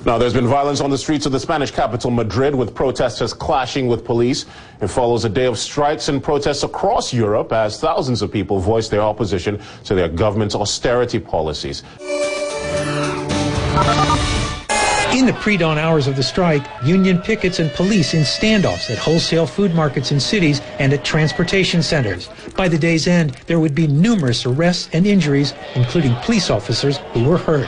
Now, there's been violence on the streets of the Spanish capital, Madrid, with protesters clashing with police. It follows a day of strikes and protests across Europe as thousands of people voiced their opposition to their government's austerity policies. In the pre-dawn hours of the strike, union pickets and police in standoffs at wholesale food markets in cities and at transportation centers. By the day's end, there would be numerous arrests and injuries, including police officers who were hurt.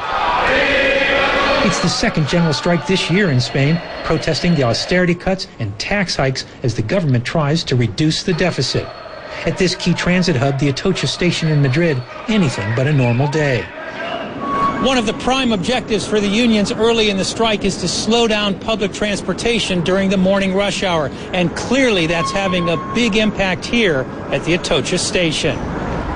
It's the second general strike this year in Spain, protesting the austerity cuts and tax hikes as the government tries to reduce the deficit. At this key transit hub, the Atocha station in Madrid, anything but a normal day. One of the prime objectives for the unions early in the strike is to slow down public transportation during the morning rush hour. And clearly that's having a big impact here at the Atocha station.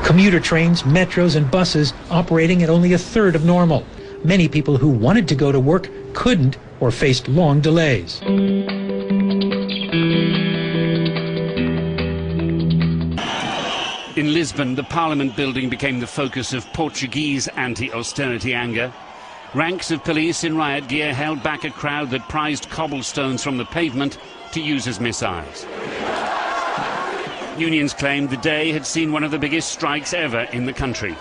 Commuter trains, metros and buses operating at only a third of normal. Many people who wanted to go to work couldn't or faced long delays. In Lisbon, the Parliament building became the focus of Portuguese anti-austerity anger. Ranks of police in riot gear held back a crowd that prized cobblestones from the pavement to use as missiles. Unions claimed the day had seen one of the biggest strikes ever in the country.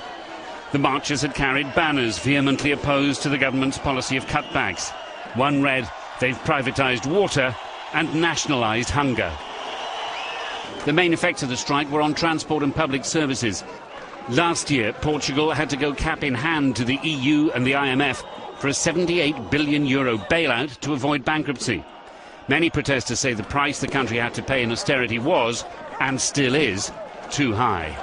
The marchers had carried banners vehemently opposed to the government's policy of cutbacks. One read, "They've privatised water and nationalised hunger." The main effects of the strike were on transport and public services. Last year, Portugal had to go cap in hand to the EU and the IMF for a €78 billion bailout to avoid bankruptcy. Many protesters say the price the country had to pay in austerity was, and still is, too high.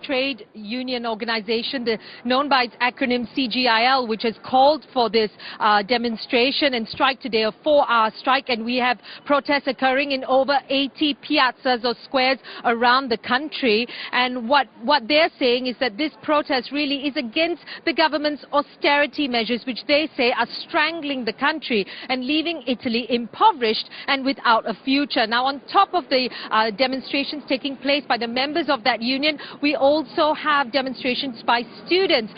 Trade union organization, known by its acronym CGIL, which has called for this demonstration and strike today, a 4-hour strike, and we have protests occurring in over 80 piazzas or squares around the country. And what they're saying is that this protest really is against the government's austerity measures, which they say are strangling the country and leaving Italy impoverished and without a future. Now, on top of the demonstrations taking place by the members of that union, we also have demonstrations by students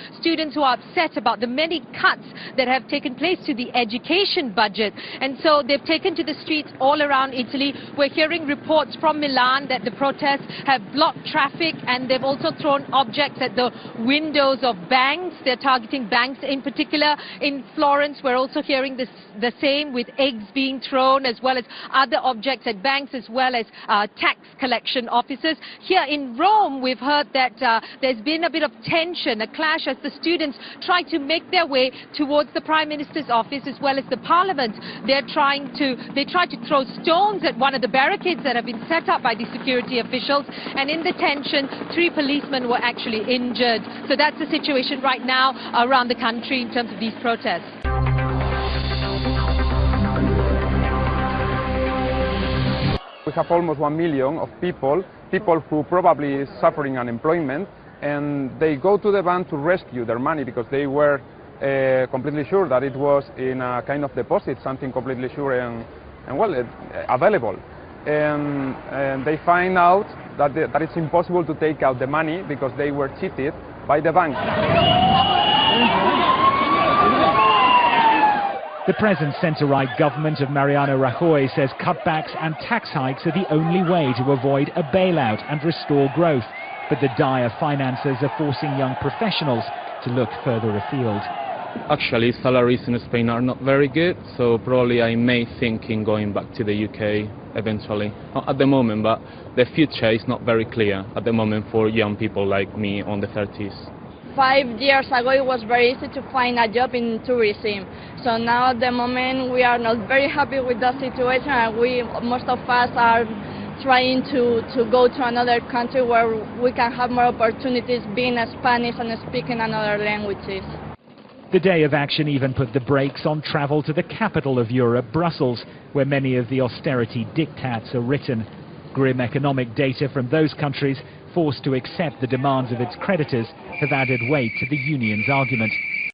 who are upset about the many cuts that have taken place to the education budget. And so they've taken to the streets all around Italy. We're hearing reports from Milan that the protests have blocked traffic, and they've also thrown objects at the windows of banks. They're targeting banks in particular. In Florence, we're also hearing the same, with eggs being thrown, as well as other objects at banks, as well as tax collection offices. Here in Rome, we've heard that there's been a bit of tension, a clash, as the students try to make their way towards the Prime Minister's office as well as the Parliament. They try to throw stones at one of the barricades that have been set up by the security officials, and in the tension, 3 policemen were actually injured. So that's the situation right now around the country in terms of these protests. We have almost 1 million of people who probably is suffering unemployment, and they go to the bank to rescue their money because they were completely sure that it was in a kind of deposit, something completely sure and available. And they find out that it's impossible to take out the money because they were cheated by the bank. The present centre-right government of Mariano Rajoy says cutbacks and tax hikes are the only way to avoid a bailout and restore growth. But the dire finances are forcing young professionals to look further afield. Actually, salaries in Spain are not very good, so probably I may think in going back to the UK eventually. Not at the moment, but the future is not very clear at the moment for young people like me on the 30s. 5 years ago it was very easy to find a job in tourism. So now at the moment we are not very happy with the situation, and most of us are trying to go to another country where we can have more opportunities being Spanish and speaking another languages. The day of action even put the brakes on travel to the capital of Europe, Brussels, where many of the austerity diktats are written. Grim economic data from those countries, forced to accept the demands of its creditors, have added weight to the union's argument.